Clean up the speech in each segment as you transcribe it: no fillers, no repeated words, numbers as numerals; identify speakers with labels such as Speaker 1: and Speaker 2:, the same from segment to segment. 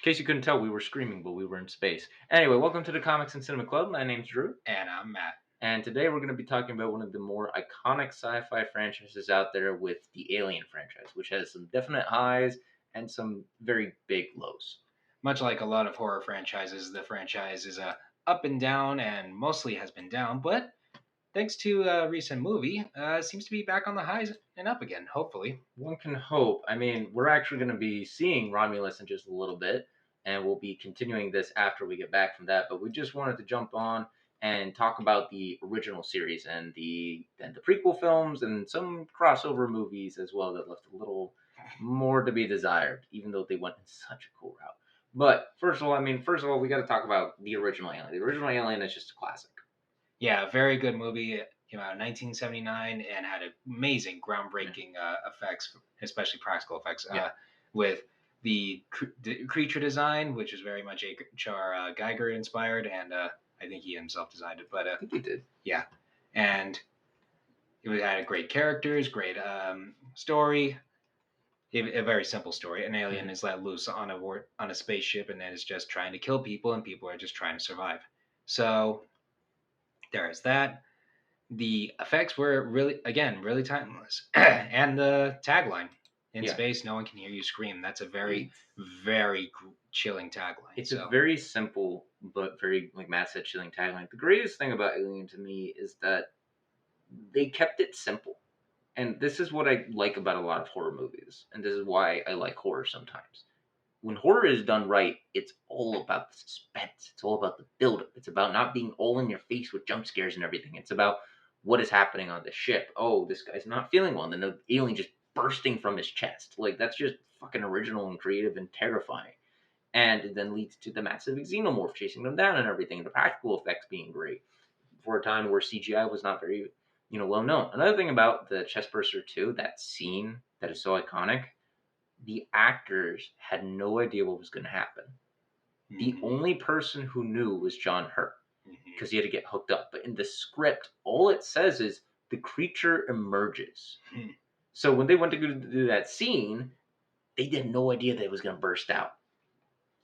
Speaker 1: case you couldn't tell, we were screaming, but we were in space. Anyway, welcome to the Comics and Cinema Club. My name's Drew,
Speaker 2: And I'm Matt.
Speaker 1: and today we're going to be talking about one of the more iconic sci-fi franchises out there with the Alien franchise, which has some definite highs and some very big lows.
Speaker 2: Much like a lot of horror franchises, the franchise is up and down and mostly has been down, but thanks to a recent movie, seems to be back on the highs and up again, hopefully.
Speaker 1: One can hope. I mean, we're actually going to be seeing Romulus in just a little bit, and we'll be continuing this after we get back from that. But we just wanted to jump on and talk about the original series and the prequel films and some crossover movies as well that left a little more to be desired, even though they went in such a cool route. But first of all, we got to talk about the original Alien. The original Alien is just a classic.
Speaker 2: Yeah, very good movie. It came out in 1979 and had amazing, groundbreaking effects, especially practical effects,
Speaker 1: Yeah.
Speaker 2: with the creature design, which is very much H.R. Geiger inspired, and I think he himself designed it. But
Speaker 1: I think he did.
Speaker 2: yeah, and it had great characters, great story. A very simple story. An alien is let loose on a spaceship, and then is just trying to kill people, and people are just trying to survive. So there is that. The effects were really timeless, and the tagline: "In
Speaker 1: Yeah.
Speaker 2: space, no one can hear you scream." That's a very chilling tagline.
Speaker 1: It's a very simple but very, like Matt said, chilling tagline. The greatest thing about Alien to me is that they kept it simple. And this is what I like about a lot of horror movies. And this is why I like horror sometimes. When horror is done right, it's all about the suspense. It's all about the buildup. It's about not being all in your face with jump scares and everything. It's about what is happening on the ship. Oh, this guy's not feeling well. And then the alien just bursting from his chest. Like, that's just fucking original and creative and terrifying. And it then leads to the massive xenomorph chasing them down and everything, and the practical effects being great for a time where CGI was not very, well known. Another thing about the Chestburster 2, that scene that is so iconic, the actors had no idea what was going to happen. The only person who knew was John Hurt because he had to get hooked up. But in the script, all it says is the creature emerges. So when they went to go do that scene, they had no idea that it was going to burst out.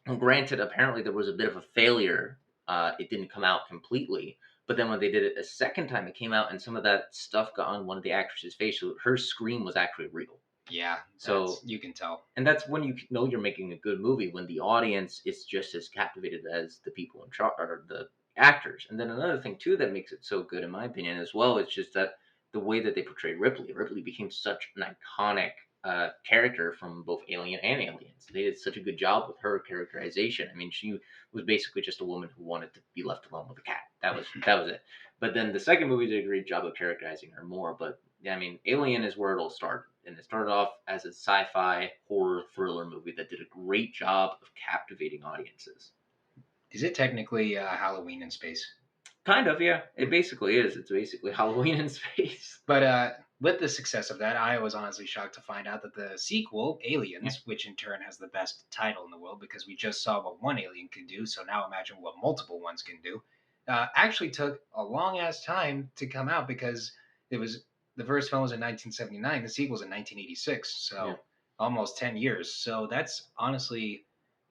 Speaker 1: And granted, apparently there was a bit of a failure. It didn't come out completely. But then when they did it a second time, it came out and some of that stuff got on one of the actresses' face. So her scream was actually real.
Speaker 2: Yeah,
Speaker 1: so
Speaker 2: you can tell.
Speaker 1: And that's when you know you're making a good movie, when the audience is just as captivated as the people in charge, or the actors. And then another thing, too, that makes it so good, in my opinion, as well, is just that the way that they portrayed Ripley. Ripley became such an iconic character from both Alien and Aliens. They did such a good job with her characterization. I mean, she was basically just a woman who wanted to be left alone with a cat. That was it. But then the second movie did a great job of characterizing her more. But I mean, Alien is where it all started, and it started off as a sci-fi horror thriller movie that did a great job of captivating audiences.
Speaker 2: Is it technically Halloween in space?
Speaker 1: Kind of, yeah. It basically is. It's basically Halloween in space.
Speaker 2: But with the success of that, I was honestly shocked to find out that the sequel, Aliens, which in turn has the best title in the world because we just saw what one alien could do, so now imagine what multiple ones can do, actually took a long ass time to come out because it was the first film was in 1979, the sequel was in 1986, so almost 10 years. So that's honestly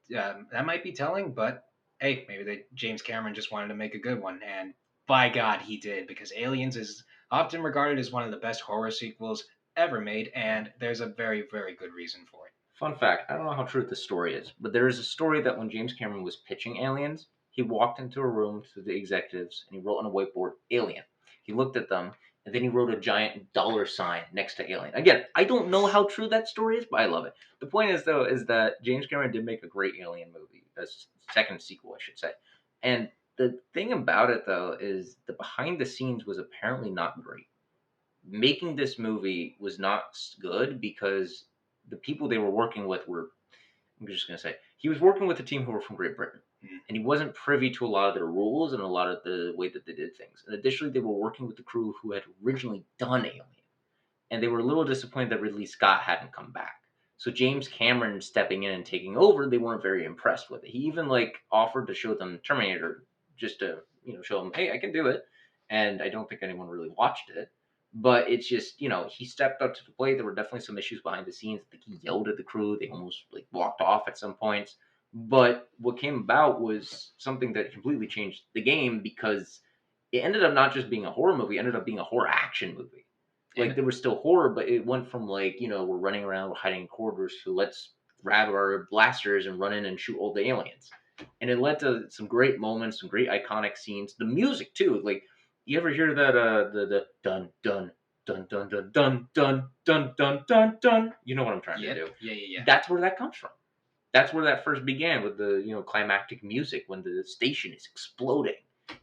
Speaker 2: that might be telling, but hey, maybe James Cameron just wanted to make a good one, and by God, he did, because Aliens is often regarded as one of the best horror sequels ever made, and there's a very, very good reason for it.
Speaker 1: Fun fact, I don't know how true this story is, but there is a story that when James Cameron was pitching Aliens, he walked into a room to the executives and he wrote on a whiteboard, Alien. He looked at them, and then he wrote a giant $sign next to Alien. Again, I don't know how true that story is, but I love it. The point is, though, is that James Cameron did make a great Alien movie, a second sequel, I should say. And the thing about it, though, is the behind the scenes was apparently not great. Making this movie was not good because the people they were working with were, I'm just going to say, he was working with a team who were from Great Britain. And he wasn't privy to a lot of their rules and a lot of the way that they did things. And additionally, they were working with the crew who had originally done Alien. And they were a little disappointed that Ridley Scott hadn't come back. So James Cameron stepping in and taking over, they weren't very impressed with it. He even offered to show them Terminator just to, show them, hey, I can do it. And I don't think anyone really watched it. But it's just, he stepped up to the plate. There were definitely some issues behind the scenes. I think he yelled at the crew. They almost walked off at some points. But what came about was something that completely changed the game because it ended up not just being a horror movie, it ended up being a horror action movie. Like
Speaker 2: And
Speaker 1: there was still horror, but it went from like, we're running around, we're hiding in corridors to let's grab our blasters and run in and shoot all the aliens. And it led to some great moments, some great iconic scenes. The music too, like you ever hear that the dun dun dun dun dun dun dun dun dun dun dun? You know what I'm trying to
Speaker 2: yep,
Speaker 1: do.
Speaker 2: yeah.
Speaker 1: That's where that comes from. That's where that first began with the climactic music when the station is exploding,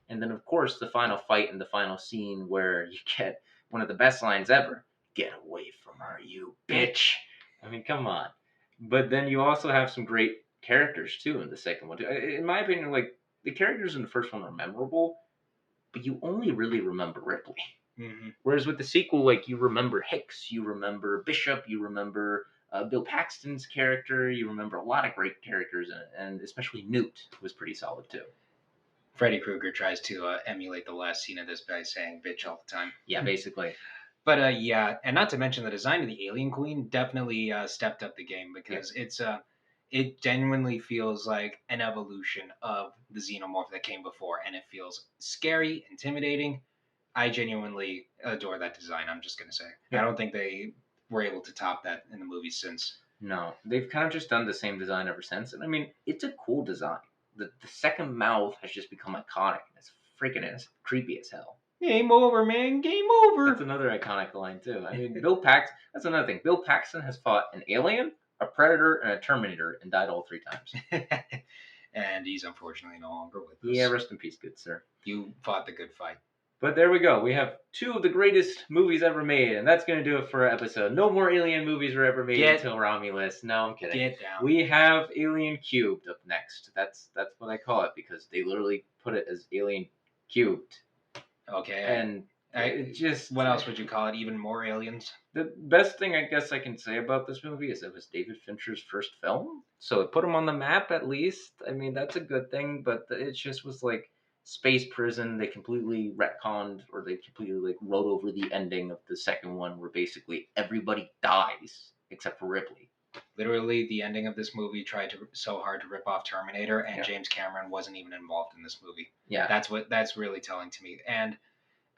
Speaker 1: and then of course the final fight and the final scene where you get one of the best lines ever: "Get away from her, you bitch!" I mean, come on. But then you also have some great characters too in the second one. In my opinion, like the characters in the first one are memorable, but you only really remember Ripley.
Speaker 2: Mm-hmm.
Speaker 1: Whereas with the sequel, like you remember Hicks, you remember Bishop, you remember Bill Paxton's character, you remember a lot of great characters in it, and especially Newt was pretty solid too.
Speaker 2: Freddy Krueger tries to emulate the last scene of this by saying bitch all the time.
Speaker 1: Yeah, basically.
Speaker 2: But yeah, and not to mention the design of the Alien Queen definitely stepped up the game because it genuinely feels like an evolution of the xenomorph that came before, and it feels scary, intimidating. I genuinely adore that design. I'm just gonna say, I don't think they were able to top that in the movies since.
Speaker 1: No, they've kind of just done the same design ever since, and I mean, it's a cool design. The second mouth has just become iconic. It's freaking it's creepy as hell.
Speaker 2: Game over, man. Game over.
Speaker 1: That's another iconic line too. I mean, Bill Paxton. That's another thing. Bill Paxton has fought an alien, a predator, and a Terminator, and died all 3 times.
Speaker 2: And he's unfortunately no longer with us.
Speaker 1: Yeah, rest in peace, good sir.
Speaker 2: You fought the good fight.
Speaker 1: But there we go. We have 2 of the greatest movies ever made, and that's going to do it for our episode. No more Alien movies were ever made until Romulus. No, I'm kidding.
Speaker 2: Get down.
Speaker 1: We have Alien Cubed up next. That's what I call it because they literally put it as Alien Cubed.
Speaker 2: Okay.
Speaker 1: And it just...
Speaker 2: What else would you call it? Even more aliens?
Speaker 1: The best thing I guess I can say about this movie is it was David Fincher's first film. So it put him on the map at least. I mean, that's a good thing, but it just was like space prison. They completely retconned, or they completely like wrote over the ending of the second one where basically everybody dies except for Ripley.
Speaker 2: Literally, the ending of this movie tried so hard to rip off Terminator, and James Cameron wasn't even involved in this movie.
Speaker 1: Yeah.
Speaker 2: That's really telling to me. And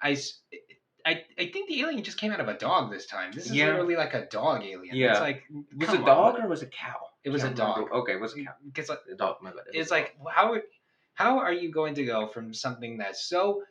Speaker 2: I think the alien just came out of a dog this time. This is literally like a dog alien.
Speaker 1: Yeah.
Speaker 2: It's like,
Speaker 1: was it a dog or was it a cow?
Speaker 2: It was a dog.
Speaker 1: Okay, it was a cow.
Speaker 2: It's like
Speaker 1: a dog. My bad.
Speaker 2: It's like how are you going to go from something that's so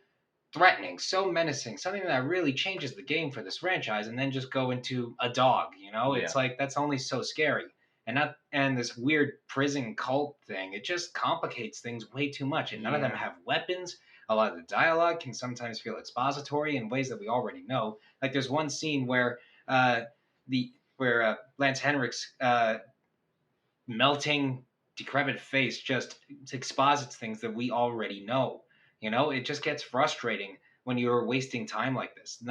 Speaker 2: threatening, so menacing, something that really changes the game for this franchise, and then just go into a dog? It's like that's only so scary. And this weird prison cult thing, it just complicates things way too much. And none of them have weapons. A lot of the dialogue can sometimes feel expository in ways that we already know. Like there's one scene where Lance Henrik's melting, decrepit face just exposits things that we already know. It just gets frustrating when you're wasting time like this.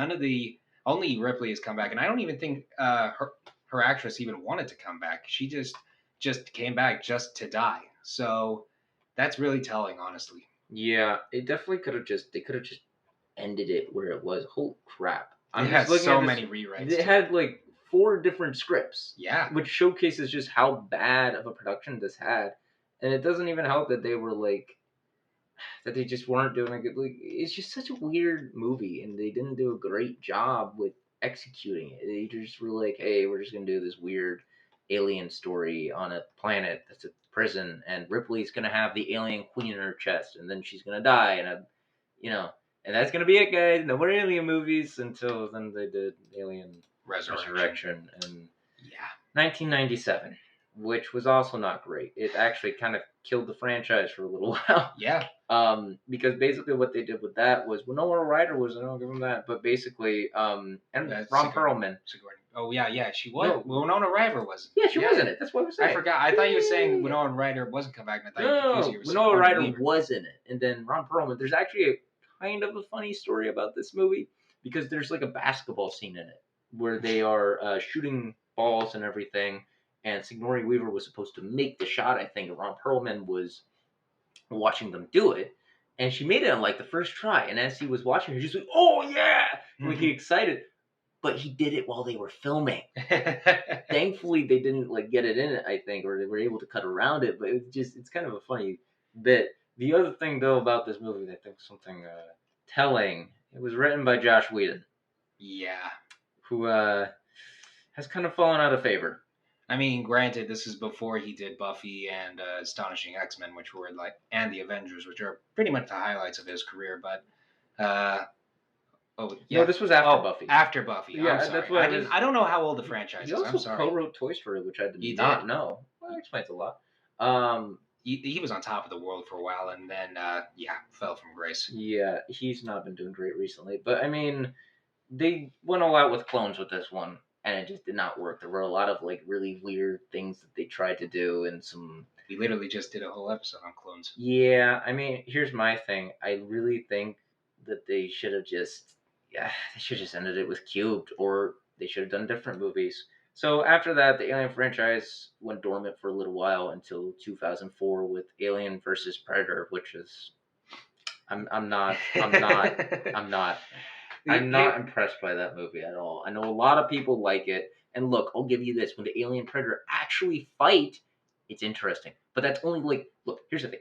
Speaker 2: Only Ripley has come back, and I don't even think her actress even wanted to come back. She just came back just to die. So that's really telling, honestly.
Speaker 1: Yeah, it definitely could have just ended it where it was. Holy crap.
Speaker 2: They had so many rewrites.
Speaker 1: They had like 4 different scripts.
Speaker 2: Yeah.
Speaker 1: Which showcases just how bad of a production this had. And it doesn't even help that they were like, that they just weren't doing a good, like, it's just such a weird movie and they didn't do a great job with executing it. They just were like, hey, we're just going to do this weird alien story on a planet that's a prison, and Ripley's going to have the alien queen in her chest, and then she's going to die, and that's going to be it, guys. No more alien movies until then they did Alien Resurrection in 1997, which was also not great. It actually kind of killed the franchise for a little while.
Speaker 2: Yeah.
Speaker 1: Because basically what they did with that was Winona Ryder was, I don't give them that, but basically, and Ron Perlman.
Speaker 2: Oh yeah, she was. No, Winona Ryder wasn't.
Speaker 1: Yeah, she was in it. That's what I was saying.
Speaker 2: I forgot. I thought you were saying Winona Ryder wasn't come back. And I thought you
Speaker 1: Winona Ryder was in it, and then Ron Perlman. There's actually a kind of a funny story about this movie because there's like a basketball scene in it where they are shooting balls and everything, and Sigourney Weaver was supposed to make the shot. I think and Ron Perlman was watching them do it, and she made it on like the first try. And as he was watching her, she's like, "Oh yeah!" Like he excited. but he did it while they were filming. Thankfully, they didn't like get it in it, I think, or they were able to cut around it. But it's kind of a funny bit. The other thing though about this movie, I think something telling. It was written by Josh Whedon,
Speaker 2: Yeah.
Speaker 1: who has kind of fallen out of favor.
Speaker 2: I mean, granted, this is before he did Buffy and Astonishing X-Men, which were like, and the Avengers, which are pretty much the highlights of his career. But, oh
Speaker 1: No,
Speaker 2: yeah,
Speaker 1: this was after
Speaker 2: oh
Speaker 1: Buffy.
Speaker 2: after Buffy. I'm
Speaker 1: Yeah, that's
Speaker 2: sorry,
Speaker 1: what
Speaker 2: I
Speaker 1: I
Speaker 2: didn't.
Speaker 1: was.
Speaker 2: I don't know how old the franchise
Speaker 1: He
Speaker 2: is. I'm
Speaker 1: also
Speaker 2: sorry.
Speaker 1: co-wrote Toy Story, which I did
Speaker 2: He
Speaker 1: not
Speaker 2: did.
Speaker 1: know. Well, that explains a lot. Um,
Speaker 2: He was on top of the world for a while, and then yeah, fell from grace.
Speaker 1: yeah, he's not been doing great recently. But I mean, they went all out with clones with this one, and it just did not work. There were a lot of like really weird things that they tried to do, and some.
Speaker 2: We literally just did a whole episode on clones.
Speaker 1: Yeah, I mean, here's my thing. I really think that they should have just, yeah, they should just ended it with Cubed, or they should have done different movies. So after that, the Alien franchise went dormant for a little while until 2004 with Alien versus Predator, which is, I'm not I'm not impressed by that movie at all. I know a lot of people like it, and look, I'll give you this: when the Alien Predator actually fight, it's interesting. But that's only like, look, here's the thing: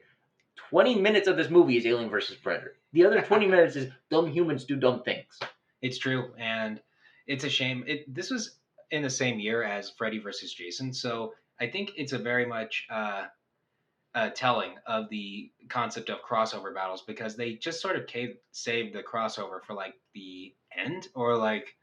Speaker 1: 20 minutes of this movie is Alien versus Predator. The other 20 minutes is dumb humans do dumb things.
Speaker 2: It's true, and it's a shame. This was in the same year as Freddy versus Jason, so I think it's a very much telling of the concept of crossover battles because they just sort of saved the crossover for like the end or like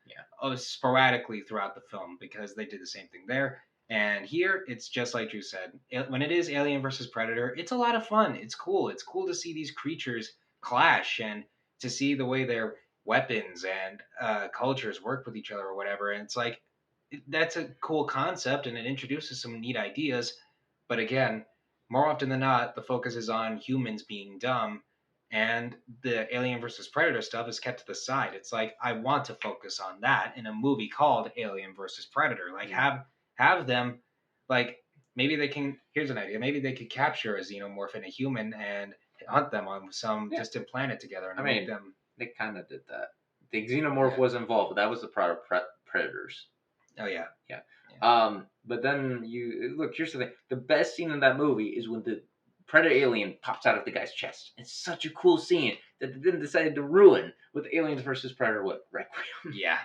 Speaker 2: sporadically throughout the film because they did the same thing there. And here, it's just like Drew said. When it is Alien versus Predator, it's a lot of fun. It's cool. It's cool to see these creatures clash and to see the way their weapons and cultures work with each other or whatever. And it's like, that's a cool concept and it introduces some neat ideas. But again, more often than not, the focus is on humans being dumb, and the Alien versus Predator stuff is kept to the side. It's like I want to focus on that in a movie called Alien versus Predator. Like have them, like maybe they can. Here's an idea. Maybe they could capture a xenomorph and a human and hunt them on some distant planet together and make them.
Speaker 1: They kind of did that. The xenomorph was involved, but that was the predators.
Speaker 2: Oh yeah.
Speaker 1: Yeah. But then you look. Here's the thing: the best scene in that movie is when the predator alien pops out of the guy's chest. It's such a cool scene that they then decided to ruin with Aliens versus Predator with Requiem.
Speaker 2: Yeah.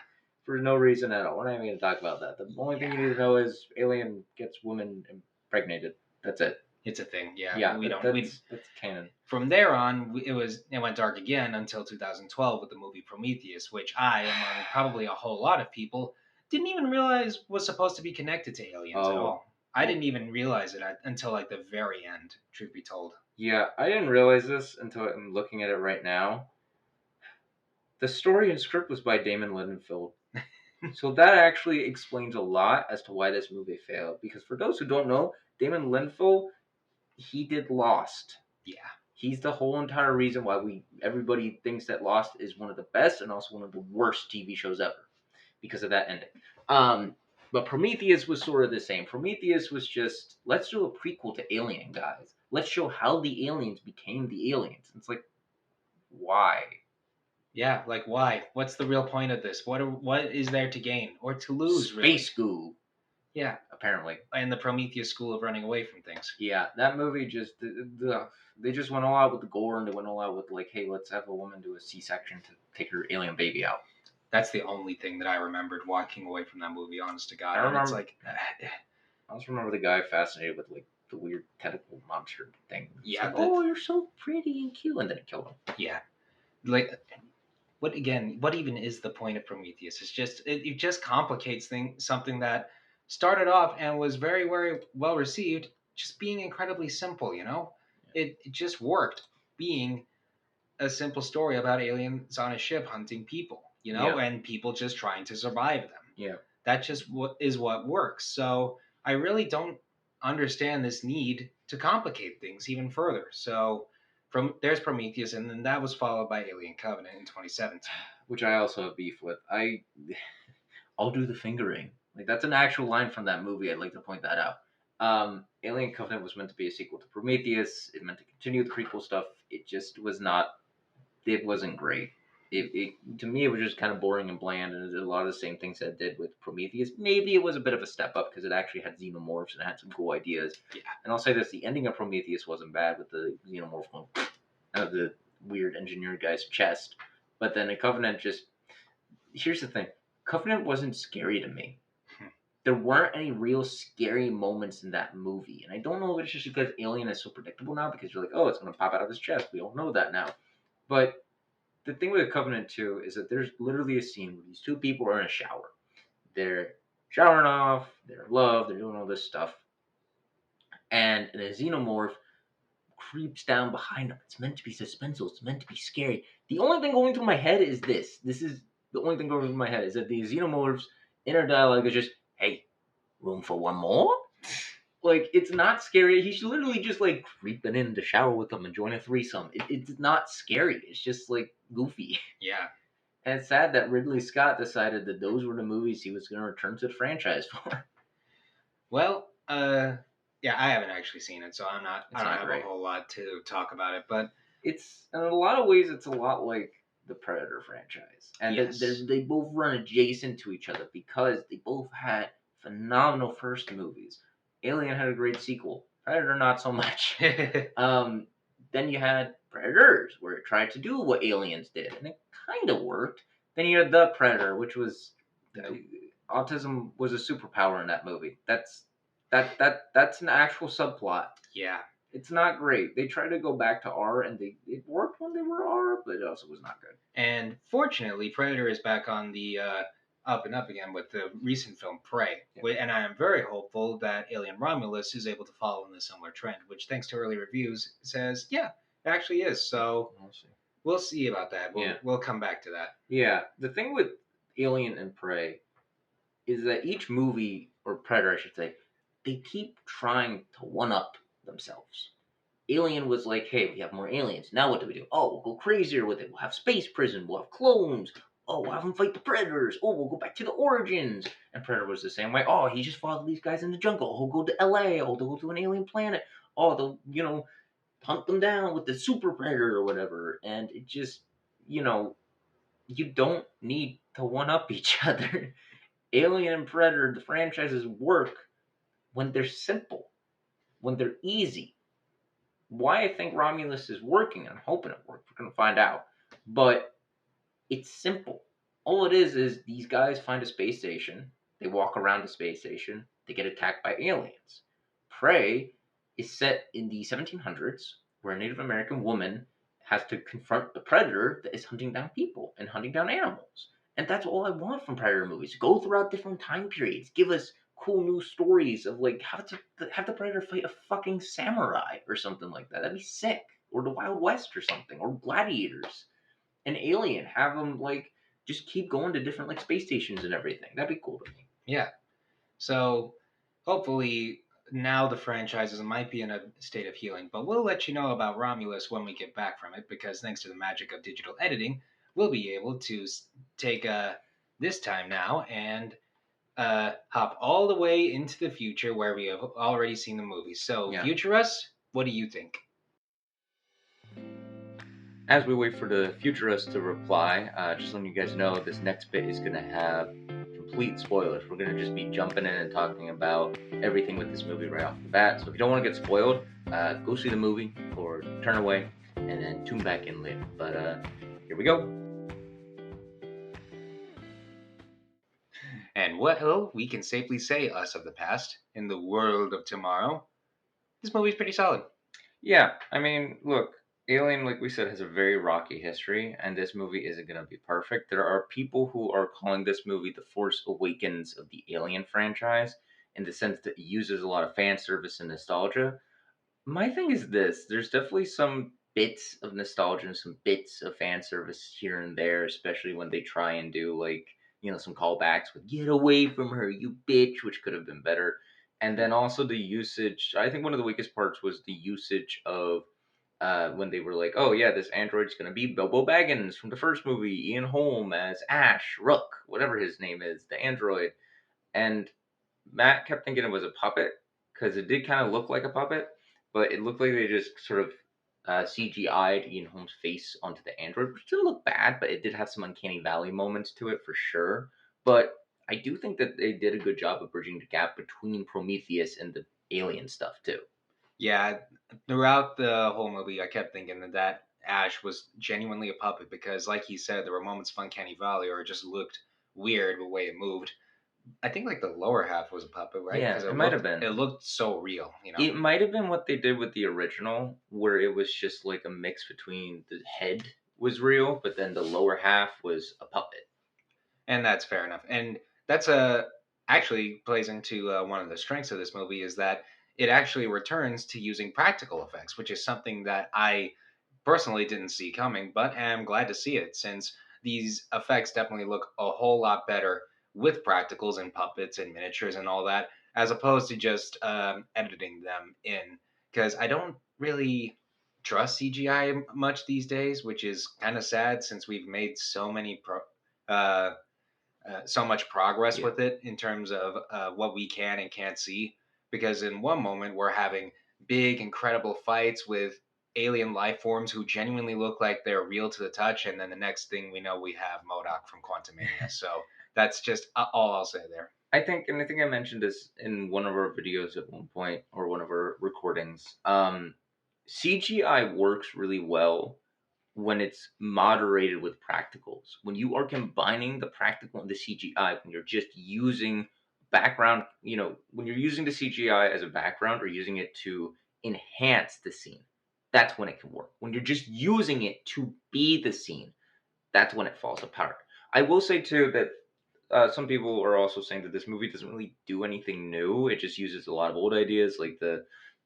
Speaker 1: For no reason at all. We're not even going to talk about that. The only thing you need to know is Alien gets women impregnated. That's it.
Speaker 2: It's a thing. Yeah.
Speaker 1: Yeah.
Speaker 2: We
Speaker 1: That's canon.
Speaker 2: From there on, it went dark again until 2012 with the movie Prometheus, which I, among probably a whole lot of people, didn't even realize was supposed to be connected to aliens at all. I didn't even realize it until like the very end, truth be told.
Speaker 1: Yeah, I didn't realize this until I'm looking at it right now. The story and script was by Damon Lindelof. So that actually explains a lot as to why this movie failed. Because for those who don't know, Damon Lindelof, he did Lost.
Speaker 2: Yeah.
Speaker 1: He's the whole entire reason why everybody thinks that Lost is one of the best and also one of the worst TV shows ever. Because of that ending. But Prometheus was sort of the same. Prometheus was just, let's do a prequel to Alien, guys. Let's show how the aliens became the aliens. It's like, why?
Speaker 2: Yeah, like why? What's the real point of this? What is there to gain or to lose?
Speaker 1: Space goo.
Speaker 2: Yeah,
Speaker 1: apparently.
Speaker 2: And the Prometheus school of running away from things.
Speaker 1: Yeah, that movie just they just went all out with the gore and they went all out with like, hey, let's have a woman do a C-section to take her alien baby out.
Speaker 2: That's the only thing that I remembered walking away from that movie. Honest to God,
Speaker 1: I remember.
Speaker 2: It's like,
Speaker 1: I just remember the guy fascinated with like the weird tentacle monster thing.
Speaker 2: Yeah.
Speaker 1: Like, oh, you're so pretty and cute, and then it killed him.
Speaker 2: Yeah. Like, what even is the point of Prometheus? It's just it just complicates something that started off and was very, very well received, just being incredibly simple. Yeah. It just worked being a simple story about aliens on a ship hunting people. And people just trying to survive them.
Speaker 1: Yeah.
Speaker 2: That just what works. So I really don't understand this need to complicate things even further. So there's Prometheus, and then that was followed by Alien Covenant in 2017,
Speaker 1: which I also have beef with. I'll do the fingering. Like that's an actual line from that movie. I'd like to point that out. Alien Covenant was meant to be a sequel to Prometheus. It meant to continue the prequel stuff. It just was not. It wasn't great. To me, it was just kind of boring and bland, and it did a lot of the same things that it did with Prometheus. Maybe it was a bit of a step up because it actually had xenomorphs and it had some cool ideas.
Speaker 2: Yeah.
Speaker 1: And I'll say this: the ending of Prometheus wasn't bad with the xenomorph going out of the weird engineered guy's chest. But then in Covenant, just here's the thing: Covenant wasn't scary to me. There weren't any real scary moments in that movie, and I don't know if it's just because Alien is so predictable now. Because you're like, oh, it's gonna pop out of his chest. We all know that now. But the thing with Covenant 2 is that there's literally a scene where these two people are in a shower. They're showering off, they're in love, they're doing all this stuff, and the xenomorph creeps down behind them. It's meant to be suspenseful, it's meant to be scary. The only thing going through my head is this. This is the only thing going through my head is that the xenomorph's inner dialogue is just, hey, room for one more? Like, it's not scary. He's literally just like creeping in to shower with them and join a threesome. It's not scary. It's just like goofy.
Speaker 2: Yeah.
Speaker 1: And it's sad that Ridley Scott decided that those were the movies he was going to return to the franchise for.
Speaker 2: Well, yeah, I haven't actually seen it, so I
Speaker 1: It's
Speaker 2: don't
Speaker 1: not
Speaker 2: have a
Speaker 1: great.
Speaker 2: whole lot to talk about it. But
Speaker 1: It's in a lot of ways, it's a lot like the Predator franchise, and
Speaker 2: yes,
Speaker 1: they both run adjacent to each other because they both had phenomenal first movies. Alien had a great sequel. Predator not so much. Um, then you had Predators, where it tried to do what Aliens did, and it kind of worked. Then you had The Predator, which was uh,
Speaker 2: nope.
Speaker 1: autism was a superpower in that movie. That's an actual subplot.
Speaker 2: Yeah.
Speaker 1: It's not great. They tried to go back to R, and it worked when they were R, but it also was not good.
Speaker 2: And fortunately, Predator is back on the up and up again with the recent film Prey.
Speaker 1: Yeah.
Speaker 2: And I am very hopeful that Alien Romulus is able to follow in the similar trend, which, thanks to early reviews, says, yeah, it actually is. So
Speaker 1: We'll see.
Speaker 2: we'll see about that.
Speaker 1: Yeah.
Speaker 2: We'll come back to that.
Speaker 1: Yeah. The thing with Alien and Prey is that each movie, or Predator, I should say, they keep trying to one up themselves. Alien was like, hey, we have more aliens. Now what do we do? Oh, we'll go crazier with it. We'll have space prison. We'll have clones. Oh, we'll have them fight the predators. Oh, we'll go back to the origins. And Predator was the same way. Oh, he just followed these guys in the jungle. He'll go to LA. Oh, they'll go to an alien planet. Oh, they'll, hunt them down with the super predator or whatever. And it just, you know, you don't need to one up each other. Alien and Predator, the franchises work when they're simple, when they're easy. Why I think Romulus is working, and I'm hoping it works. We're gonna find out. But it's simple. All it is these guys find a space station. They walk around the space station. They get attacked by aliens. Prey is set in the 1700s, where a Native American woman has to confront the predator that is hunting down people and hunting down animals. And that's all I want from Predator movies. Go throughout different time periods. Give us cool new stories of like have the predator fight a fucking samurai or something like that. That'd be sick. Or the Wild West or something. Or gladiators. An alien. Have them like just keep going to different like space stations and everything. That'd be cool to me.
Speaker 2: Yeah. So hopefully now the franchises might be in a state of healing, but we'll let you know about Romulus when we get back from it, because thanks to the magic of digital editing, we'll be able to take this time now and hop all the way into the future where we have already seen the movie. So,
Speaker 1: Yeah.
Speaker 2: future us, what do you think?
Speaker 1: As we wait for the futurist to reply, just letting you guys know this next bit is going to have complete spoilers. We're going to just be jumping in and talking about everything with this movie right off the bat. So if you don't want to get spoiled, go see the movie or turn away and then tune back in later. But here we go.
Speaker 2: And well, we can safely say, us of the past, in the world of tomorrow, this movie's pretty solid.
Speaker 1: Yeah, I mean, look, Alien, like we said, has a very rocky history, and this movie isn't going to be perfect. There are people who are calling this movie the Force Awakens of the Alien franchise, in the sense that it uses a lot of fan service and nostalgia. My thing is this: there's definitely some bits of nostalgia and some bits of fan service here and there, especially when they try and do like some callbacks with "Get away from her, you bitch," which could have been better. And then also the usage. I think one of the weakest parts was the usage of when they were like, "Oh yeah, this android's gonna be Bilbo Baggins from the first movie, Ian Holm as Ash, Rook, whatever his name is, the android." And Matt kept thinking it was a puppet because it did kind of look like a puppet, but it looked like they just sort of CGI'd Ian Holmes' face onto the android, which didn't look bad, but it did have some uncanny valley moments to it for sure. But I do think that they did a good job of bridging the gap between Prometheus and the alien stuff too.
Speaker 2: Yeah, throughout the whole movie, I kept thinking that Ash was genuinely a puppet because, like he said, there were moments of Uncanny Valley or it just looked weird the way it moved. I think like the lower half was a puppet, right?
Speaker 1: Yeah,
Speaker 2: Because
Speaker 1: it might have
Speaker 2: it
Speaker 1: been.
Speaker 2: looked so real, you know.
Speaker 1: It might have been what they did with the original, where it was just like a mix between the head was real, but then the lower half was a puppet.
Speaker 2: And that's fair enough. And that's a actually plays into one of the strengths of this movie is that it actually returns to using practical effects, which is something that I personally didn't see coming, but am glad to see it since these effects definitely look a whole lot better with practicals and puppets and miniatures and all that, as opposed to just editing them in. Because I don't really trust CGI much these days, which is kind of sad since we've made uh, so much progress
Speaker 1: Yeah.
Speaker 2: with it in terms of what we can and can't see. Because in one moment we're having big, incredible fights with alien life forms who genuinely look like they're real to the touch, and then the next thing we know, we have Modoc from Quantumania. So that's just all I'll say there.
Speaker 1: I think I mentioned this in one of our videos at one point or one of our recordings. CGI works really well when it's moderated with practicals. When you are combining the practical and the CGI, when you're just using background, when you're using the CGI as a background or using it to enhance the scene, that's when it can work. When you're just using it to be the scene, that's when it falls apart. I will say too that some people are also saying that this movie doesn't really do anything new. It just uses a lot of old ideas, like the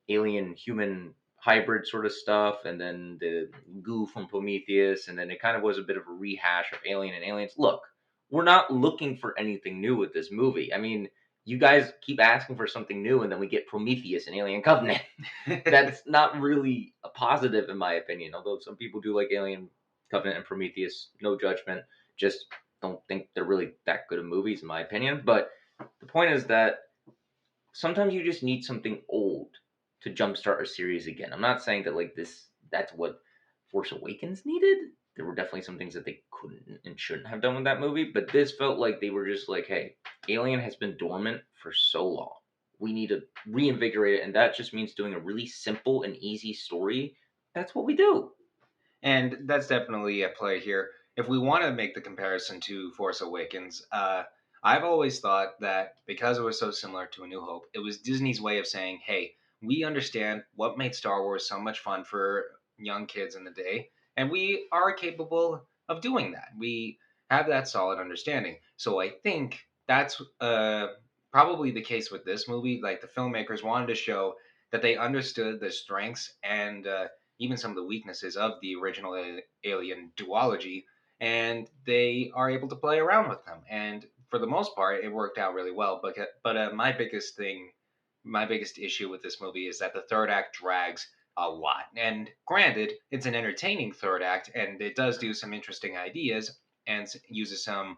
Speaker 1: alien human hybrid sort of stuff, and then the goo from Prometheus, and then it kind of was a bit of a rehash of Alien and Aliens. Look, we're not looking for anything new with this movie. I mean, you guys keep asking for something new, and then we get Prometheus and Alien Covenant. That's not really a positive, in my opinion. Although some people do like Alien Covenant and Prometheus, no judgment. Just don't think they're really that good of movies, in my opinion. But the point is that sometimes you just need something old to jumpstart a series again. I'm not saying that like this that's what Force Awakens needed. There were definitely some things that they couldn't and shouldn't have done with that movie, but this felt like they were just like, hey, Alien has been dormant for so long. We need to reinvigorate it, and that just means doing a really simple and easy story. That's what we do.
Speaker 2: And that's definitely at play here. If we want to make the comparison to Force Awakens, I've always thought that because it was so similar to A New Hope, it was Disney's way of saying, hey, we understand what made Star Wars so much fun for young kids in the day, and we are capable of doing that. We have that solid understanding. So I think that's probably the case with this movie. Like the filmmakers wanted to show that they understood the strengths and even some of the weaknesses of the original Alien duology, and they are able to play around with them. And for the most part, it worked out really well. But my biggest issue with this movie is that the third act drags a lot. And granted, it's an entertaining third act, and it does do some interesting ideas and uses some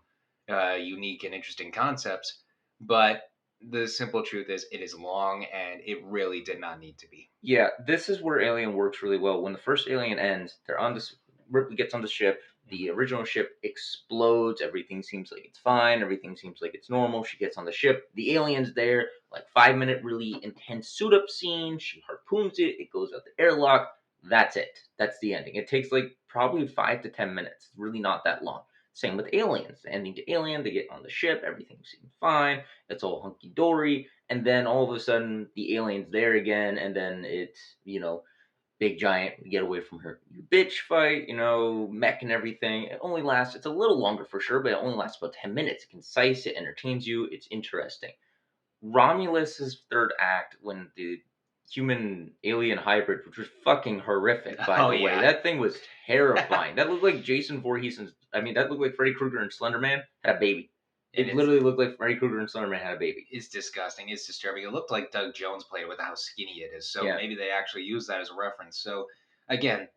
Speaker 2: unique and interesting concepts. But the simple truth is, it is long, and it really did not need to be.
Speaker 1: Yeah, this is where Alien works really well. When the first Alien ends, they're on this. Ripley gets on the ship. The original ship explodes. Everything seems like it's fine. Everything seems like it's normal. She gets on the ship. The alien's there. Like 5 minute, really intense suit up scene. She harpoons it. It goes out the airlock. That's it. That's the ending. It takes like probably 5 to 10 minutes. It's really not that long. Same with Aliens. The ending to Alien. They get on the ship. Everything seems fine. It's all hunky dory, and then all of a sudden the alien's there again, and then it's big giant get away from her you bitch fight, mech and everything. It only lasts, it's a little longer for sure, but it only lasts about 10 minutes. It's concise, it entertains you, it's interesting. Romulus's third act, when the human alien hybrid, which was fucking horrific, by
Speaker 2: Oh
Speaker 1: the way,
Speaker 2: yeah,
Speaker 1: that thing was terrifying. That looked like Jason Voorhees and, I mean, that looked like Freddy Krueger and Slender Man had a baby.
Speaker 2: and
Speaker 1: It literally looked like Freddy Krueger and Slender Man had a baby.
Speaker 2: it's disgusting. It's disturbing. It looked like Doug Jones played with how skinny it is. So
Speaker 1: Yeah.
Speaker 2: maybe they actually used that as a reference. So again,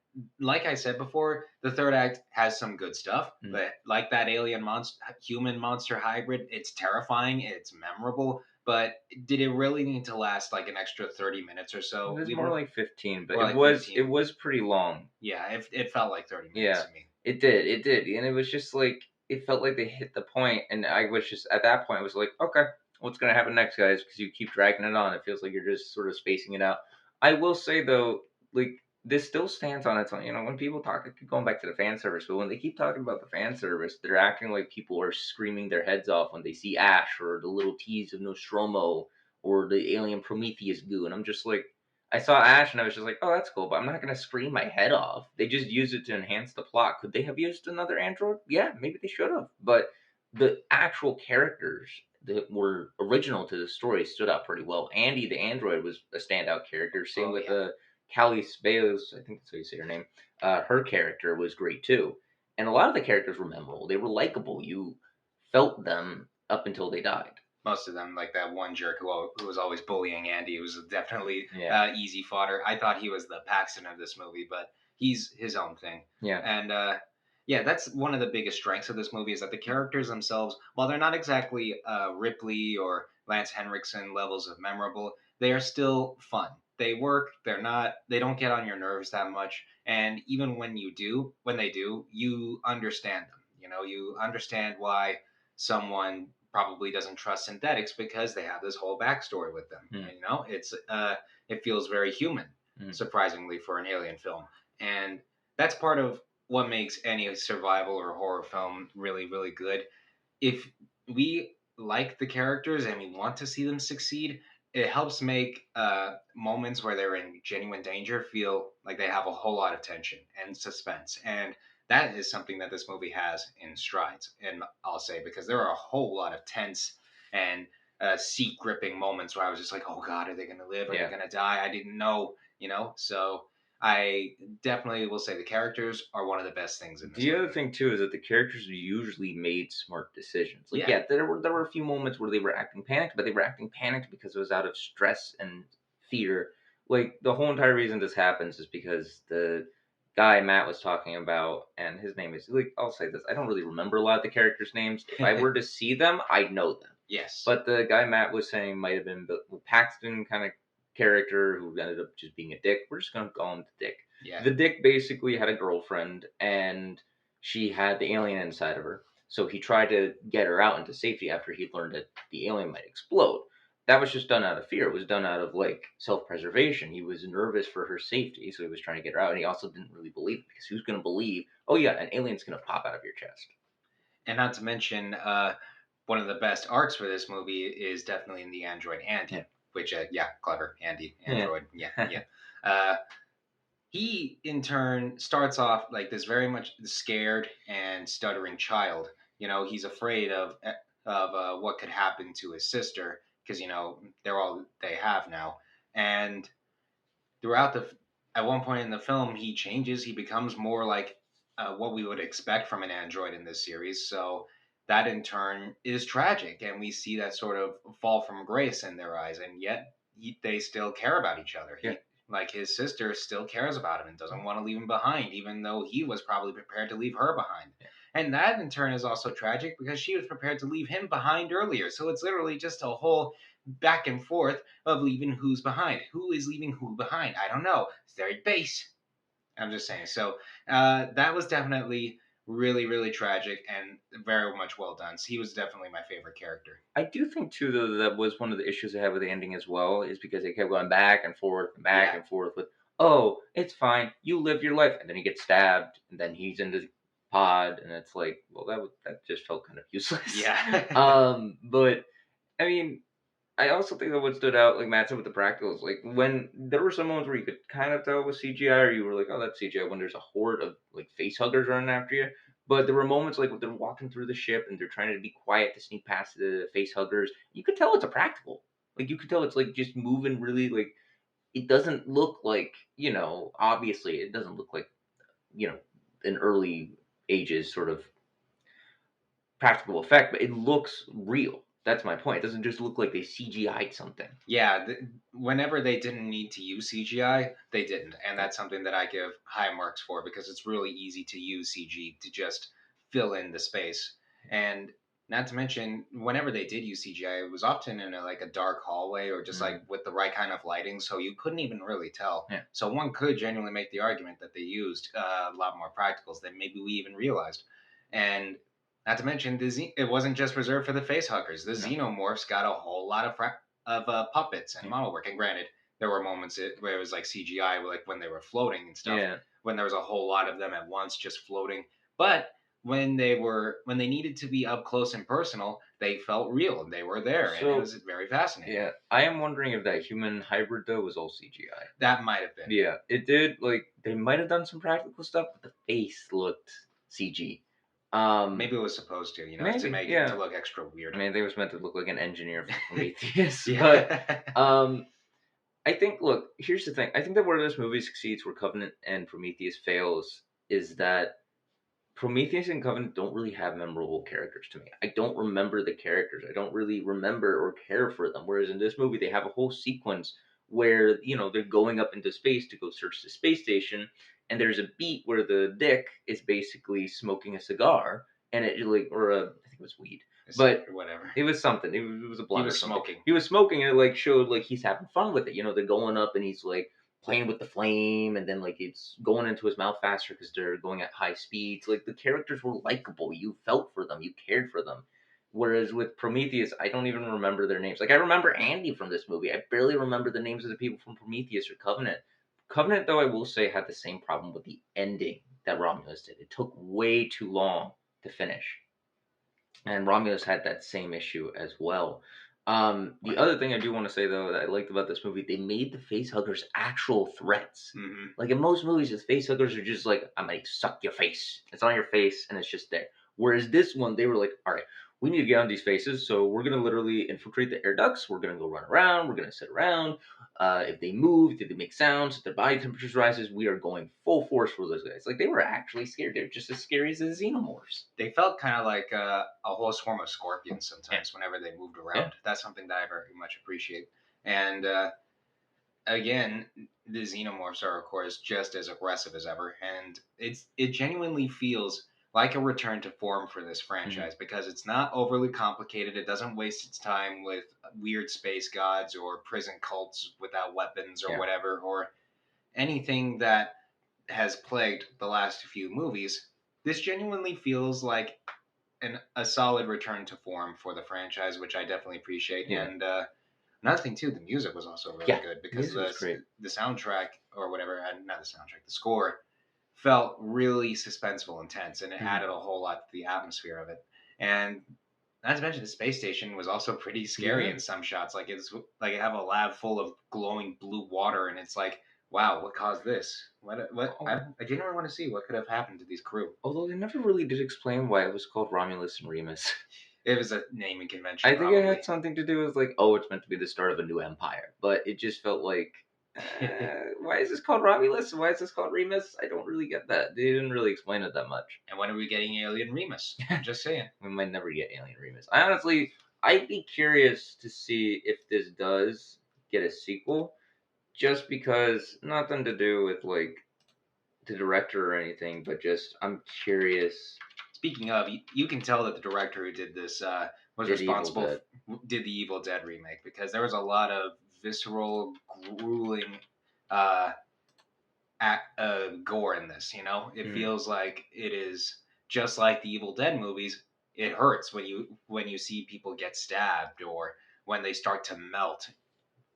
Speaker 2: like I said before, the third act has some good stuff, but like that alien monster, human monster hybrid, it's terrifying. It's memorable. But did it really need to last like an extra 30 minutes or
Speaker 1: It
Speaker 2: so?
Speaker 1: was
Speaker 2: We
Speaker 1: more
Speaker 2: were
Speaker 1: like 15, but
Speaker 2: or
Speaker 1: it
Speaker 2: like
Speaker 1: was it
Speaker 2: 15.
Speaker 1: was pretty long.
Speaker 2: Yeah, it felt like 30 minutes
Speaker 1: Yeah,
Speaker 2: to me.
Speaker 1: it did, and it was just like it felt like they hit the point, and I was just at that point I was like, okay, what's gonna happen next, guys? Because you keep dragging it on, it feels like you're just sort of spacing it out. I will say though, like this still stands on its own. You know, when people talk, I keep going back to the fan service, but when they keep talking about the fan service, they're acting like people are screaming their heads off when they see Ash or the little tease of Nostromo or the alien Prometheus goo, and I'm just like, I saw Ash and I was just like, oh, that's cool, but I'm not going to scream my head off. They just used it to enhance the plot. Could they have used another android? Yeah, maybe they should have. But the actual characters that were original to the story stood out pretty well. Andy, the android, was a standout character. Same
Speaker 2: Oh
Speaker 1: with
Speaker 2: yeah.
Speaker 1: Callie Speos, I think that's how you say her name. Her character was great too. And a lot of the characters were memorable. They were likable. You felt them up until they died.
Speaker 2: Most of them, like that one jerk who was always bullying Andy, was definitely
Speaker 1: Yeah.
Speaker 2: easy fodder. I thought he was the Paxton of this movie, but he's his own thing.
Speaker 1: Yeah.
Speaker 2: And yeah, that's one of the biggest strengths of this movie is that the characters themselves, while they're not exactly Ripley or Lance Henriksen levels of memorable, they are still fun. They work. They're not. They don't get on your nerves that much. And even when they do, you understand them. You know, you understand why someone probably doesn't trust synthetics because they have this whole backstory with them.
Speaker 1: Hmm.
Speaker 2: And, it feels very human,
Speaker 1: Hmm.
Speaker 2: surprisingly for an alien film, and that's part of what makes any survival or horror film really really good. If we like the characters and we want to see them succeed, it helps make moments where they're in genuine danger feel like they have a whole lot of tension and suspense. And that is something that this movie has in strides. And I'll say, because there are a whole lot of tense and seat gripping moments where I was just like, oh God, are they going to live? Are they
Speaker 1: Yeah.
Speaker 2: going to die? I didn't know, So I definitely will say the characters are one of the best things in this
Speaker 1: The other
Speaker 2: movie.
Speaker 1: thing too is that the characters usually made smart decisions. Like,
Speaker 2: Yeah.
Speaker 1: yeah, there were a few moments where they were acting panicked, but they were acting panicked because it was out of stress and fear. Like the whole entire reason this happens is because the guy Matt was talking about, and his name is like I'll say this, I don't really remember a lot of the characters' names. If I were to see them, I'd know them.
Speaker 2: Yes.
Speaker 1: But the guy Matt was saying might have been the Paxton kind of character who ended up just being a dick. We're just gonna call him the dick.
Speaker 2: Yeah.
Speaker 1: The dick basically had a girlfriend and she had the alien inside of her. So he tried to get her out into safety after he learned that the alien might explode. That was just done out of fear. It was done out of like self preservation. He was nervous for her safety, so he was trying to get her out. And he also didn't really believe it because who's going to believe, oh yeah, an alien's going to pop out of your chest?
Speaker 2: And not to mention, one of the best arcs for this movie is definitely in the android
Speaker 1: Yeah.
Speaker 2: Andy, which, yeah, clever Andy,
Speaker 1: Yeah.
Speaker 2: android, yeah, yeah. Uh, he in turn starts off like this very much scared and stuttering child. He's afraid of what could happen to his sister because they're all they have now, and throughout at one point in the film he changes. He becomes more like what we would expect from an android in this series. So that in turn is tragic, and we see that sort of fall from grace in their eyes, and yet they still care about each other.
Speaker 1: Yeah.
Speaker 2: He, like, his sister still cares about him and doesn't want to leave him behind, even though he was probably prepared to leave her behind.
Speaker 1: Yeah.
Speaker 2: And that in turn is also tragic because she was prepared to leave him behind earlier. So it's literally just a whole back and forth of leaving who's behind. Who is leaving who behind? I don't know. It's very base. I'm just saying. So that was definitely really, really tragic and very much well done. So he was definitely my favorite character.
Speaker 1: I do think too, though, that was one of the issues I had with the ending as well, is because they kept going back and back
Speaker 2: Yeah.
Speaker 1: and forth with, "Oh, it's fine, you live your life," and then he gets stabbed, and then he's in the pod, and it's like, well, that just felt kind of useless.
Speaker 2: Yeah.
Speaker 1: But I mean, I also think that what stood out, like Matt said with the practicals, like when there were some moments where you could kind of tell it was CGI, or you were like, "Oh, that's CGI." When there's a horde of like face huggers running after you, but there were moments like when they're walking through the ship and they're trying to be quiet to sneak past the face huggers. You could tell it's a practical. Like you could tell it's like just moving really like it doesn't look like obviously it doesn't look like you know an early ages sort of practical effect, but it looks real. That's my point. It doesn't just look like they CGI'd something.
Speaker 2: Yeah, whenever they didn't need to use CGI, they didn't, and
Speaker 1: Yeah.
Speaker 2: that's something that I give high marks for because it's really easy to use CG to just fill in the space. And Not to mention, whenever they did use CGI, it was often in like a dark hallway or just like
Speaker 1: Mm,
Speaker 2: with the right kind of lighting, so you couldn't even really tell.
Speaker 1: yeah,
Speaker 2: So one could genuinely make the argument that they used a lot more practicals than maybe we even realized. And not to mention, it wasn't just reserved for the face huggers. The
Speaker 1: no,
Speaker 2: xenomorphs got a whole lot of puppets and
Speaker 1: yeah,
Speaker 2: model work. And granted, there were moments where it was like CGI, like when they were floating and stuff,
Speaker 1: yeah.
Speaker 2: when there was a whole lot of them at once just floating. But when they needed to be up close and personal, they felt real and they were there, and it was
Speaker 1: So
Speaker 2: very fascinating.
Speaker 1: yeah, I am wondering if that human hybrid though was all CGI.
Speaker 2: That might have been.
Speaker 1: Yeah, it did. Like they might have done some practical stuff, but the face looked CG.
Speaker 2: Maybe it was supposed to, to
Speaker 1: Maybe,
Speaker 2: make it to
Speaker 1: yeah.
Speaker 2: look extra
Speaker 1: I
Speaker 2: weird.
Speaker 1: mean, they was meant to look like an engineer for Prometheus, but
Speaker 2: Yeah.
Speaker 1: um, I think. Look, here's the thing. I think that where this movie succeeds, where Covenant and Prometheus fails, is that Prometheus and Covenant don't really have memorable characters to me. I don't remember the characters. I don't really remember or care for them. Whereas in this movie, they have a whole sequence where they're going up into space to go search the space station, and there's a beat where the Dick is basically smoking a cigar, and it like or a I think it was weed, but
Speaker 2: Or whatever.
Speaker 1: it was something. It was a
Speaker 2: He
Speaker 1: blunt or
Speaker 2: was
Speaker 1: something.
Speaker 2: smoking.
Speaker 1: He was smoking, and it like showed like he's having fun with it. They're going up, and he's like playing with the flame, and then like it's going into his mouth faster because they're going at high speeds. Like the characters were likable. You felt for them. You cared for them. Whereas with Prometheus, I don't even remember their names. Like I remember Andy from this movie. I barely remember the names of the people from Prometheus or Covenant. Covenant, though, I will say had the same problem with the ending that Romulus did. It took way too long to finish, and Romulus had that same issue as well. The other thing I do want to say though that I liked about this movie, they made the facehuggers actual threats.
Speaker 2: Hmm.
Speaker 1: Like in most movies, the facehuggers are just like, "I'm gonna suck your face." It's on your face, and it's just there. Whereas this one, they were like, "All right, we need to get on these faces, so we're gonna literally infiltrate the air ducts. We're gonna go run around. We're gonna sit around. If they move, if they make sounds, if their body temperatures rises, we are going full force for those guys." Like they were actually scared. They're just as scary as the xenomorphs.
Speaker 2: They felt kind of like a whole swarm of scorpions
Speaker 1: Yeah,
Speaker 2: sometimes whenever they moved
Speaker 1: yeah,
Speaker 2: around. That's something that I very much appreciate. And again, the xenomorphs are, of course, just as aggressive as ever, and it genuinely feels like a return to form for this
Speaker 1: hmm
Speaker 2: franchise because it's not overly complicated. It doesn't waste its time with weird space gods or prison cults without weapons or
Speaker 1: yeah,
Speaker 2: whatever, or anything that has plagued the last few movies. This genuinely feels like a solid return to form for the franchise, which I definitely appreciate.
Speaker 1: yeah,
Speaker 2: And another thing too, the music was also really
Speaker 1: yeah.
Speaker 2: good because
Speaker 1: Music was great.
Speaker 2: the soundtrack or whatever, not the soundtrack, the score felt really suspenseful, intense, and it
Speaker 1: Mhm.
Speaker 2: added a whole lot to the atmosphere of it. And not to mention, the space station was also pretty scary
Speaker 1: Yeah.
Speaker 2: in some shots. Like it's like you have a lab full of glowing blue water, and it's like, wow, what caused this? What?
Speaker 1: Oh,
Speaker 2: I genuinely want to see what could have happened to these crew.
Speaker 1: although they never really did explain why it was called Romulus and Remus.
Speaker 2: It was a naming convention,
Speaker 1: I think it had
Speaker 2: probably.
Speaker 1: something to do with like, oh, it's meant to be the start of a new empire, but it just felt like, why is this called Romulus? Why is this called Remus? I don't really get that. They didn't really explain it that much.
Speaker 2: And when are we getting Alien Remus? Just saying.
Speaker 1: We might never get Alien Remus. I honestly, I'd be curious to see if this does get a sequel, just because nothing to do with like the director or anything, but just I'm curious.
Speaker 2: Speaking of, you can tell that the director who did this was
Speaker 1: Did Evil
Speaker 2: responsible,
Speaker 1: Dead?
Speaker 2: did the Evil Dead remake because there was a lot of visceral, grueling uh, gore in this. It
Speaker 1: Mhm.
Speaker 2: feels like it is just like the Evil Dead movies. It hurts when you see people get stabbed or when they start to melt.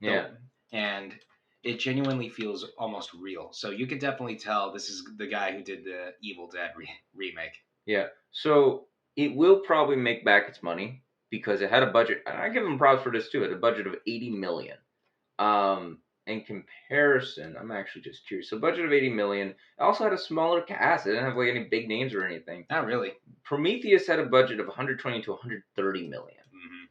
Speaker 1: Yeah.
Speaker 2: The and it genuinely feels almost real. So you could definitely tell this is the guy who did the Evil Dead remake.
Speaker 1: Yeah. So it will probably make back its money because it had a budget, and I give them props for this too. It had a budget of 80 million. In comparison, I'm actually just curious. So budget of 80 million. It also had a smaller cast. It didn't have like any big names or anything.
Speaker 2: Not really.
Speaker 1: Prometheus had a budget of 120 to 130 million.
Speaker 2: Hmm.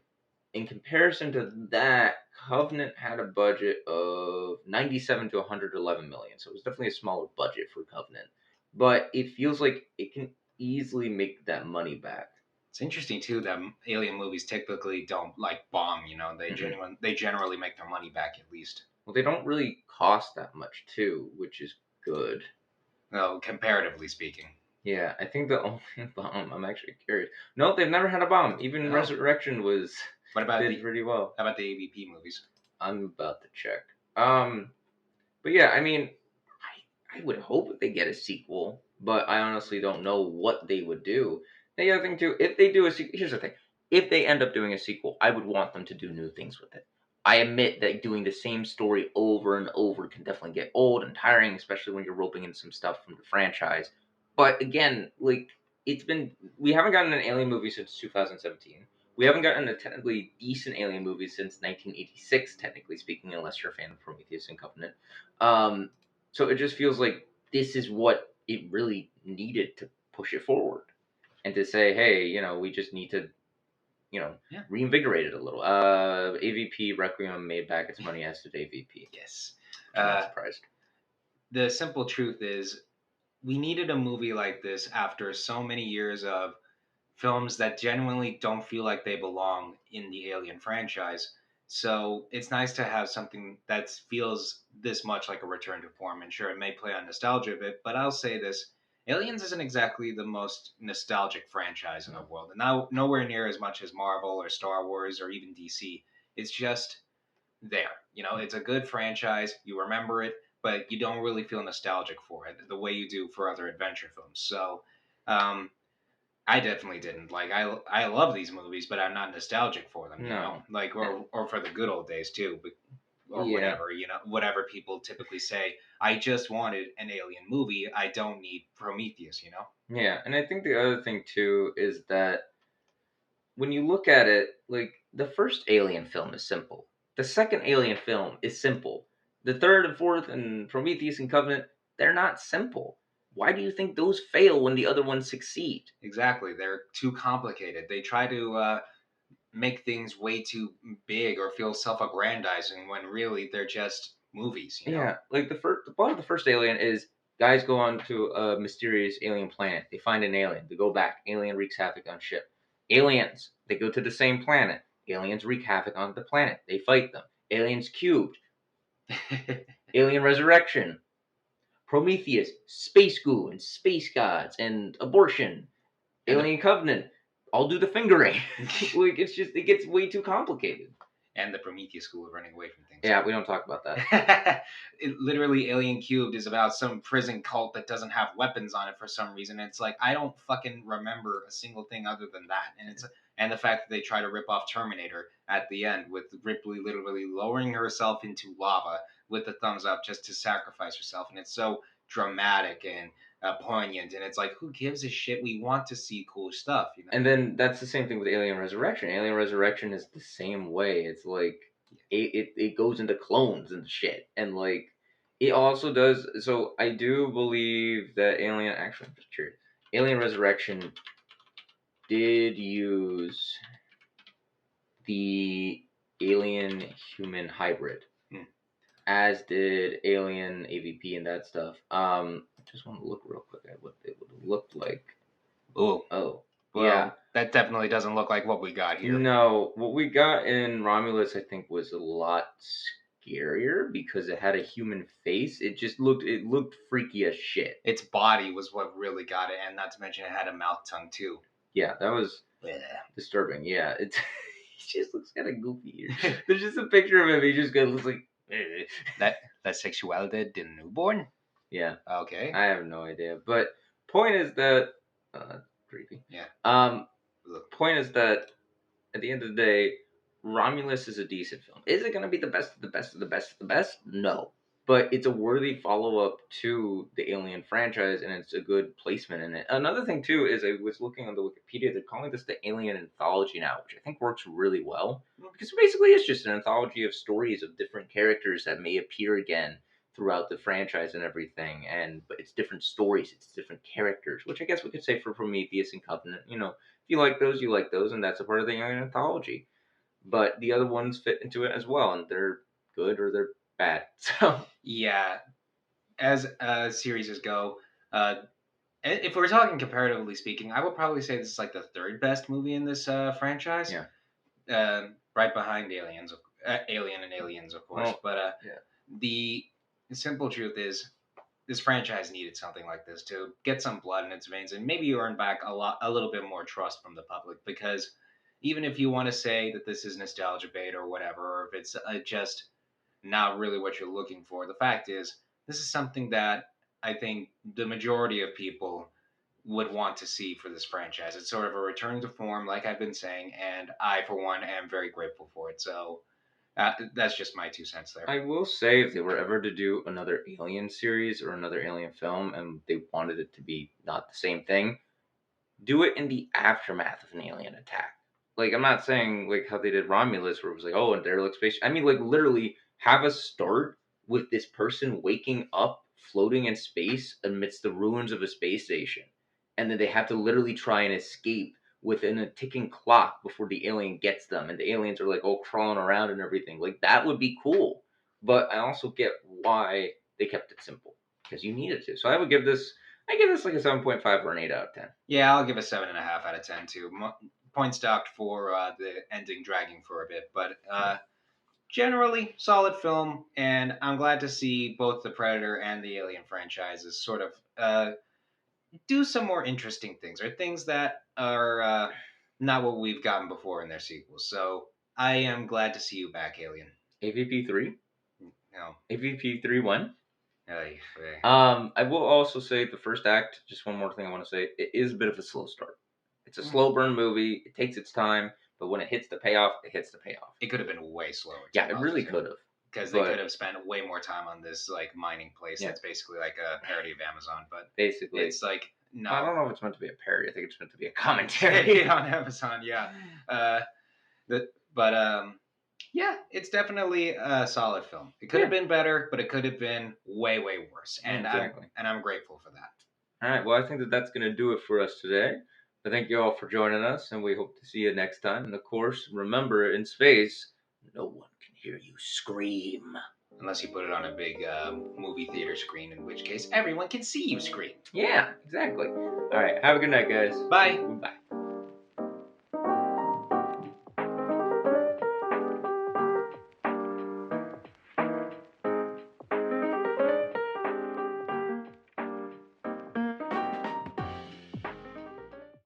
Speaker 1: In comparison to that, Covenant had a budget of 97 to 111 million. So it was definitely a smaller budget for Covenant. But it feels like it can easily make that money back.
Speaker 2: It's interesting too that alien movies typically don't like bomb.
Speaker 1: Hmm
Speaker 2: They generally make their money back at least.
Speaker 1: Well, they don't really cost that much too, which is good.
Speaker 2: Well, comparatively speaking.
Speaker 1: Yeah, I think the only bomb. I'm actually curious. No, they've never had a bomb. Even
Speaker 2: Oh,
Speaker 1: Resurrection was
Speaker 2: what about
Speaker 1: did
Speaker 2: the
Speaker 1: pretty well.
Speaker 2: how about the AVP movies?
Speaker 1: I'm about to check. But yeah, I mean, I would hope they get a sequel, but I honestly don't know what they would do. The other thing too, if they do a sequel, here's the thing: if they end up doing a sequel, I would want them to do new things with it. I admit that doing the same story over and over can definitely get old and tiring, especially when you're roping in some stuff from the franchise. But again, like we haven't gotten an Alien movie since 2017. We haven't gotten a technically decent Alien movie since 1986, technically speaking, unless you're a fan of Prometheus and Covenant. Um, so it just feels like this is what it really needed to push it forward and to say, hey, we just need to, you know,
Speaker 2: Yeah.
Speaker 1: reinvigorate it a little. AVP Requiem made back its money as did AVP.
Speaker 2: Yes.
Speaker 1: I'm not surprised.
Speaker 2: The simple truth is, we needed a movie like this after so many years of films that genuinely don't feel like they belong in the Alien franchise. So it's nice to have something that feels this much like a return to form. And sure, it may play on nostalgia a bit, but I'll say this: Aliens isn't exactly the most nostalgic franchise in the world, and now nowhere near as much as Marvel or Star Wars or even DC. It's just there. It's a good franchise. You remember it, but you don't really feel nostalgic for it the way you do for other adventure films. So, um, I definitely didn't. Like, I love these movies, but I'm not nostalgic for them.
Speaker 1: No.
Speaker 2: Like, or for the good old days too, or
Speaker 1: Yeah.
Speaker 2: whatever. Whatever people typically say. I just wanted an Alien movie. I don't need Prometheus.
Speaker 1: Yeah. And I think the other thing, too, is that when you look at it, like the first Alien film is simple. The second Alien film is simple. The third and fourth and Prometheus and Covenant, they're not simple. Why do you think those fail when the other ones succeed?
Speaker 2: Exactly. They're too complicated. They try to make things way too big or feel self-aggrandizing when really they're just movies.
Speaker 1: Yeah, like the plot of the first Alien is guys go on to a mysterious alien planet. They find an alien. They go back. Alien wreaks havoc on ship. Aliens. They go to the same planet. Aliens wreak havoc on the planet. They fight them. Aliens cubed. Alien resurrection. Prometheus, space goo and space gods and abortion.
Speaker 2: and the
Speaker 1: Alien Covenant. I'll do the fingering. Like it gets way too complicated.
Speaker 2: and the Prometheus school of running away from things.
Speaker 1: Yeah, we don't talk about that.
Speaker 2: Literally, Alien Cubed is about some prison cult that doesn't have weapons on it for some reason. It's like, I don't fucking remember a single thing other than that. And the fact that they try to rip off Terminator at the end with Ripley literally lowering herself into lava with the thumbs up just to sacrifice herself, and it's so dramatic and poignant. And it's like, who gives a shit? We want to see cool stuff.
Speaker 1: And then that's the same thing with Alien Resurrection. Alien Resurrection is the same way. It's like it goes into clones and shit, and like it also does. So I do believe that Alien. Actually, I'm just curious. Alien Resurrection did use the alien human hybrid,
Speaker 2: Hmm.
Speaker 1: as did Alien AVP and that stuff. I just want to look real quick at what it would have looked like.
Speaker 2: Oh,
Speaker 1: Oh,
Speaker 2: well,
Speaker 1: yeah.
Speaker 2: that definitely doesn't look like what we got here.
Speaker 1: No, what we got in Romulus, I think, was a lot scarier because it had a human face. It looked freaky as shit.
Speaker 2: Its body was what really got it, and not to mention it had a mouth tongue too.
Speaker 1: Yeah, that was
Speaker 2: Yeah.
Speaker 1: disturbing. Yeah, it he just looks kind of goofy. There's just a picture of him. He just looks like
Speaker 2: that sexuality the newborn.
Speaker 1: Yeah,
Speaker 2: Okay.
Speaker 1: I have no idea. But point is that creepy.
Speaker 2: Yeah.
Speaker 1: Point is that at the end of the day, Romulus is a decent film. Is it going to be the best of the best of the best of the best? No. But it's a worthy follow up to the Alien franchise, and it's a good placement in it. Another thing, too, is I was looking on the Wikipedia, they're calling this the Alien Anthology now, which I think works really well. Because basically it's just an anthology of stories of different characters that may appear again throughout the franchise and everything. But it's different stories, it's different characters, which I guess we could say for Prometheus and Covenant. If you like those, you like those, and that's a part of the Alien Anthology. But the other ones fit into it as well, and they're good or they're bad. So
Speaker 2: Yeah. As series go, if we're talking comparatively speaking, I would probably say this is like the third best movie in this franchise.
Speaker 1: yeah,
Speaker 2: Right behind Alien and Aliens, of course.
Speaker 1: well,
Speaker 2: But
Speaker 1: yeah,
Speaker 2: the simple truth is, this franchise needed something like this to get some blood in its veins and maybe earn back a little bit more trust from the public. Because even if you want to say that this is nostalgia bait or whatever, or if it's just not really what you're looking for, the fact is this is something that I think the majority of people would want to see for this franchise. It's sort of a return to form, like I've been saying, and I, for one, am very grateful for it. So that's just my 2 cents there.
Speaker 1: I will say, if they were ever to do another Alien series or another Alien film, and they wanted it to be not the same thing, do it in the aftermath of an alien attack. Like, I'm not saying like how they did Romulus, where it was like, oh, a derelict space. I mean, like, literally have a start with this person waking up, floating in space amidst the ruins of a space station, and then they have to literally try and escape within a ticking clock before the alien gets them, and the aliens are like all crawling around and everything. Like, that would be cool. But I also get why they kept it simple, because you needed to. So I give this like a 7.5 or an 8 out of 10.
Speaker 2: Yeah, I'll give a 7.5 out of 10 too. Points docked for the ending dragging for a bit, but generally solid film, and I'm glad to see both the Predator and the Alien franchises sort of do some more interesting things, or things that are not what we've gotten before in their sequels. So I am glad to see you back, Alien.
Speaker 1: AVP 3?
Speaker 2: No.
Speaker 1: AVP 3 1?
Speaker 2: Ay,
Speaker 1: I will also say the first act, just one more thing I want to say, it is a bit of a slow start. It's a slow burn movie. It takes its time, but when it hits the payoff, it hits the payoff.
Speaker 2: It could have been way slower.
Speaker 1: Yeah, it really could have.
Speaker 2: Because they could have spent way more time on this like mining place that's basically like a parody of Amazon. But
Speaker 1: basically,
Speaker 2: it's like no,
Speaker 1: I don't know if it's meant to be a parody. I think it's meant to be a commentary
Speaker 2: on Amazon. Yeah, yeah, it's definitely a solid film. It could have been better, but it could have been way worse. And I'm grateful for that.
Speaker 1: All right. Well, I think that's going to do it for us today. I thank you all for joining us, and we hope to see you next time. And of course, remember, in space, no one can hear you scream.
Speaker 2: Unless you put it on a big movie theater screen, in which case everyone can see you scream.
Speaker 1: Yeah, exactly. All right. Have a good night, guys.
Speaker 2: Bye.
Speaker 1: Bye.